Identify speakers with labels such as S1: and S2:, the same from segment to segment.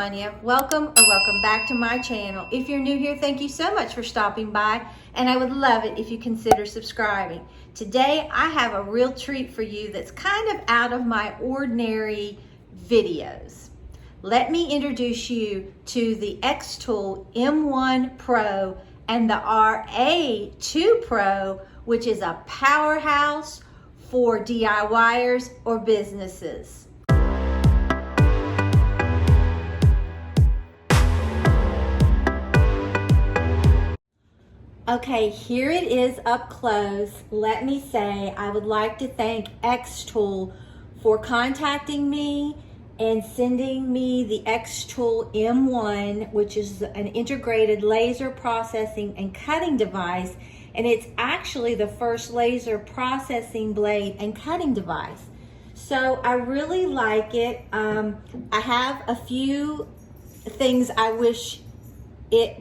S1: Tanya. Welcome or welcome back to my channel. If you're new here, thank you so much for stopping by, and I would love it if you consider subscribing. Today, I have a real treat for you that's kind of out of my ordinary videos. Let me introduce you to the XTOOl M1 Pro and the RA2 Pro, which is a powerhouse for DIYers or businesses. Okay, here it is up close. Let me say, I would like to thank XTOOl for contacting me and sending me the XTOOl M1, which is an integrated laser processing and cutting device. And it's actually the first laser processing blade and cutting device. So I really like it. I have a few things I wish it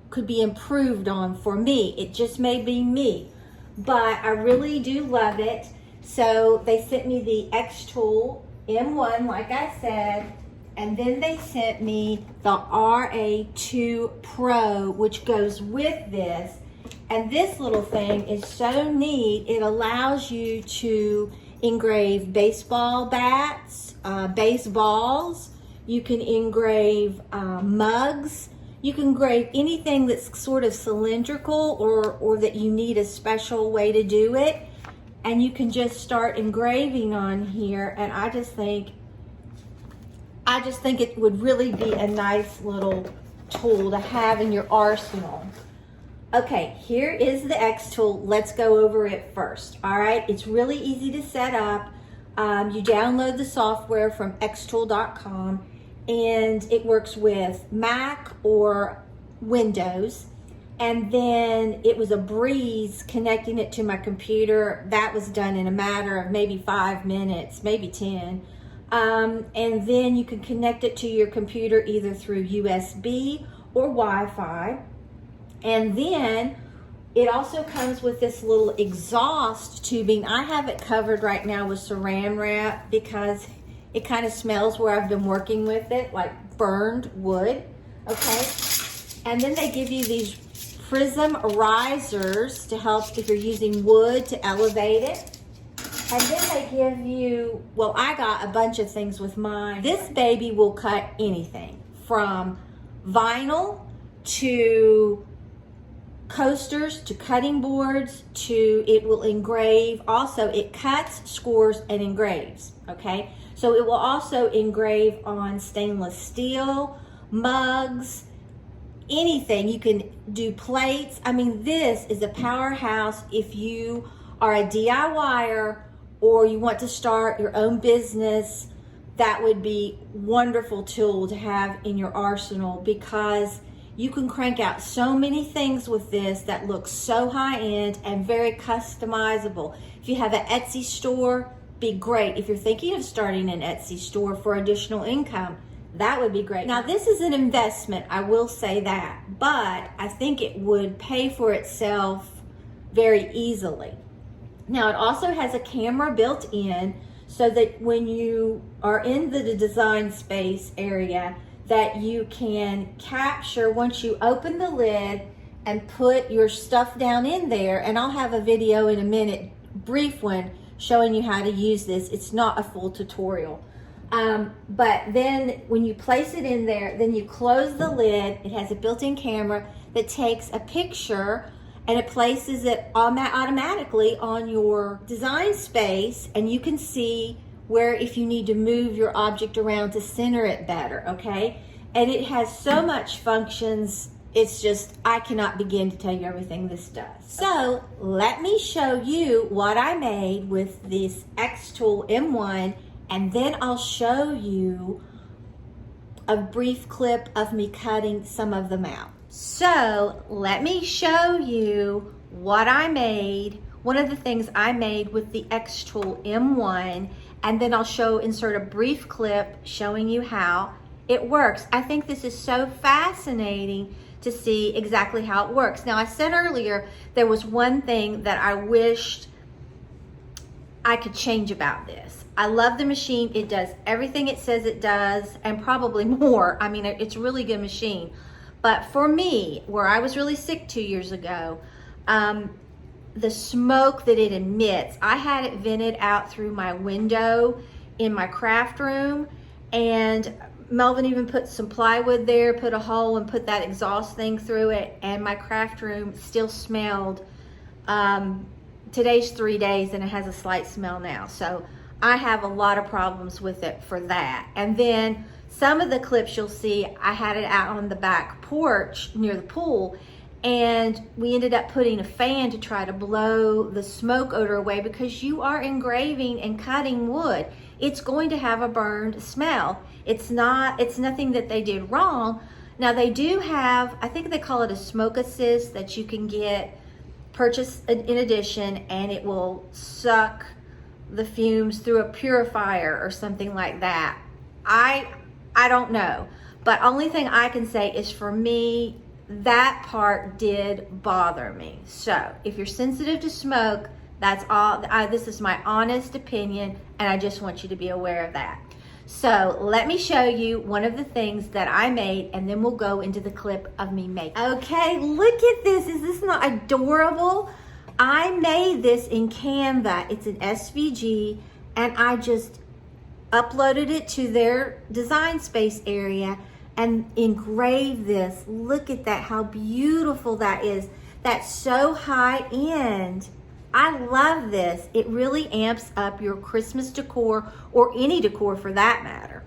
S1: could be improved on for me. It just may be me, but I really do love it. So they sent me the XTOOl M1, like I said, and then they sent me the RA2 Pro, which goes with this. And this little thing is so neat. It allows you to engrave baseball bats, baseballs. You can engrave mugs. You can engrave anything that's sort of cylindrical or that you need a special way to do it. And you can just start engraving on here. And I just think it would really be a nice little tool to have in your arsenal. Okay, here is the XTOOl. Let's go over it first. All right, it's really easy to set up. You download the software from xtool.com. And it works with Mac or Windows. And then it was a breeze connecting it to my computer. That was done in a matter of maybe 5 minutes, maybe 10. And then you can connect it to your computer either through USB or Wi-Fi. And then it also comes with this little exhaust tubing. I have it covered right now with saran wrap because it kind of smells where I've been working with it, like burned wood, okay? And then they give you these prism risers to help if you're using wood to elevate it. And then they give you, well, I got a bunch of things with mine. This baby will cut anything from vinyl to coasters to cutting boards to it will engrave. Also, it cuts, scores, and engraves, okay? So it will also engrave on stainless steel, mugs, anything. You can do plates. I mean, this is a powerhouse if you are a DIYer or you want to start your own business. That would be a wonderful tool to have in your arsenal because you can crank out so many things with this that look so high-end and very customizable. If you have an Etsy store, be great. If you're thinking of starting an Etsy store for additional income, that would be great. Now, this is an investment, I will say that, but I think it would pay for itself very easily. Now, it also has a camera built in so that when you are in the design space area, that you can capture once you open the lid and put your stuff down in there. And I'll have a video in a minute, brief one, showing you how to use this. It's not a full tutorial. But then when you place it in there, then you close the lid. It has a built-in camera that takes a picture and it places it automatically on your design space, and you can see where if you need to move your object around to center it better, okay? And it has so much functions, it's just, I cannot begin to tell you everything this does. So let me show you what I made with this XTOOl M1, and then I'll show you a brief clip of me cutting some of them out. So let me show you what I made, one of the things I made with the XTOOl M1, and then I'll insert a brief clip showing you how it works. I think this is so fascinating to see exactly how it works. Now, I said earlier there was one thing that I wished I could change about this. I love the machine. It does everything it says it does and probably more. I mean, it's a really good machine. But for me, where I was really sick 2 years ago, the smoke that it emits, I had it vented out through my window in my craft room, and Melvin even put some plywood there, put a hole and put that exhaust thing through it, and my craft room still smelled. Today's 3 days and it has a slight smell now. So I have a lot of problems with it for that. And then some of the clips you'll see, I had it out on the back porch near the pool, and we ended up putting a fan to try to blow the smoke odor away, because you are engraving and cutting wood. It's going to have a burned smell. It's nothing that they did wrong. Now they do have, I think they call it a smoke assist that you can purchase in addition, and it will suck the fumes through a purifier or something like that. I don't know, but only thing I can say is, for me, that part did bother me. So if you're sensitive to smoke, that's all. This is my honest opinion, and I just want you to be aware of that. So let me show you one of the things that I made, and then we'll go into the clip of me making. Okay, look at this. Is this not adorable? I made this in Canva. It's an SVG, and I just uploaded it to their design space area and engraved this. Look at that, how beautiful that is. That's so high end. I love this. It really amps up your Christmas decor, or any decor for that matter.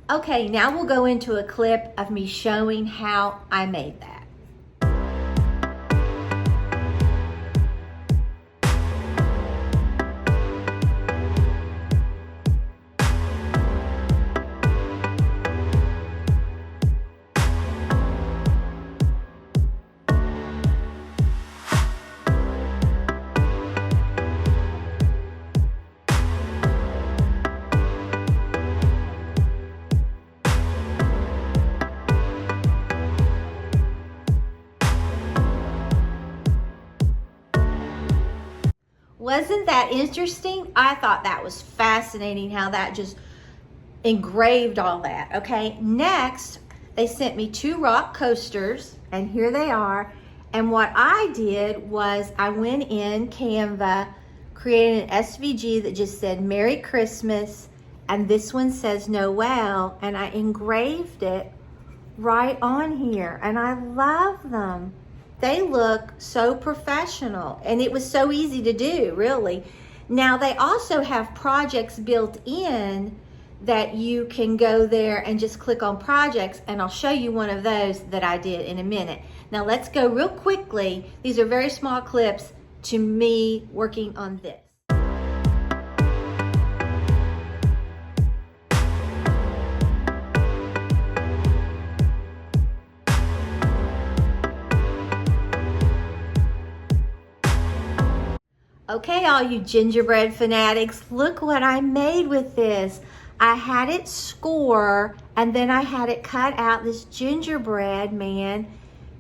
S1: Okay, now we'll go into a clip of me showing how I made that. Wasn't that interesting? I thought that was fascinating how that just engraved all that. Okay, next they sent me 2 rock coasters, and here they are. And what I did was I went in Canva, created an SVG that just said Merry Christmas, and this one says Noel, and I engraved it right on here, and I love them. They look so professional, and it was so easy to do, really. Now they also have projects built in that you can go there and just click on projects, and I'll show you one of those that I did in a minute. Now let's go real quickly. These are very small clips to me working on this. Okay, all you gingerbread fanatics, look what I made with this. I had it score, and then I had it cut out this gingerbread man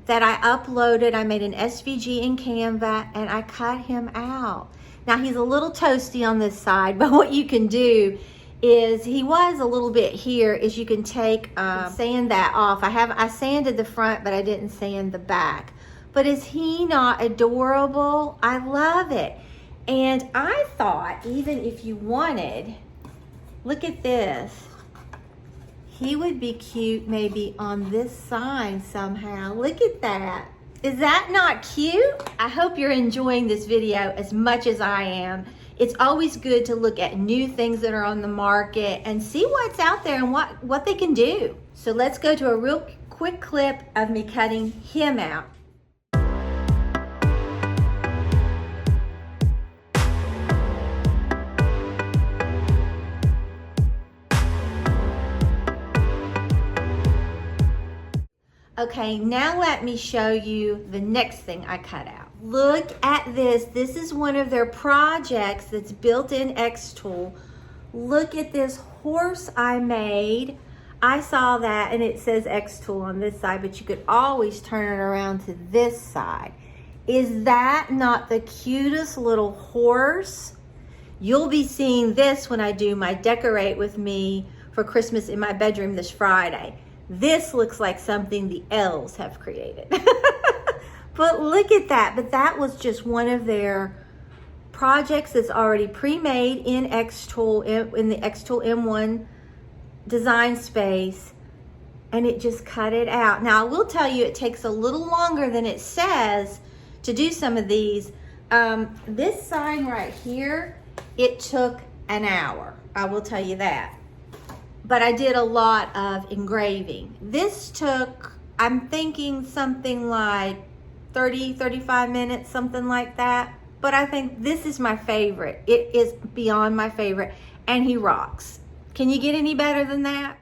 S1: that I uploaded. I made an SVG in Canva, and I cut him out. Now he's a little toasty on this side, but what you can do is, he was a little bit here, is you can take sand that off. I sanded the front, but I didn't sand the back. But is he not adorable? I love it. And I thought, even if you wanted, look at this. He would be cute maybe on this side somehow. Look at that. Is that not cute? I hope you're enjoying this video as much as I am. It's always good to look at new things that are on the market and see what's out there and what they can do. So let's go to a real quick clip of me cutting him out. Okay, now let me show you the next thing I cut out. Look at this. This is one of their projects that's built in XTOOl. Look at this horse I made. I saw that, and it says XTOOl on this side, but you could always turn it around to this side. Is that not the cutest little horse? You'll be seeing this when I do my decorate with me for Christmas in my bedroom this Friday. This looks like something the elves have created. But look at that. But that was just one of their projects that's already pre-made in XTOOl, in the XTOOl M1 design space. And it just cut it out. Now, I will tell you, it takes a little longer than it says to do some of these. This sign right here, it took an hour. I will tell you that. But I did a lot of engraving. This took, I'm thinking something like 30, 35 minutes, something like that. But I think this is my favorite. It is beyond my favorite, and he rocks. Can you get any better than that?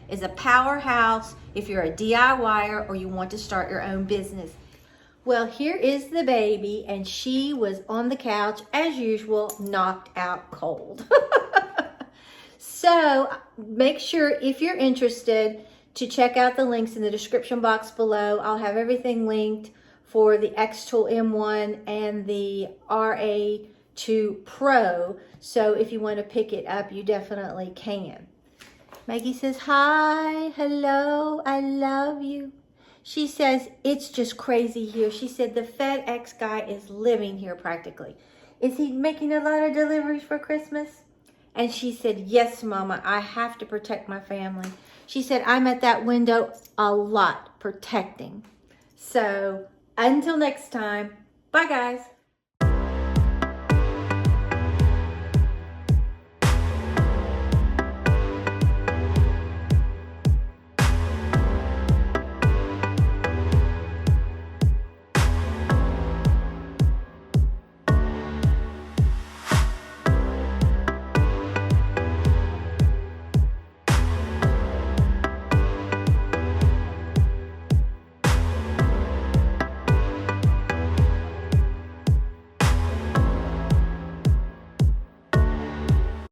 S1: Is a powerhouse if you're a DIYer or you want to start your own business. Well, here is the baby, and she was on the couch as usual, knocked out cold. So make sure, if you're interested, to check out the links in the description box below. I'll have everything linked for the XTOOl M1 and the RA2 Pro. So if you want to pick it up, you definitely can. Maggie says, hi, hello, I love you. She says, it's just crazy here. She said, the FedEx guy is living here practically. Is he making a lot of deliveries for Christmas? And she said, yes, Mama, I have to protect my family. She said, I'm at that window a lot protecting. So until next time, bye guys.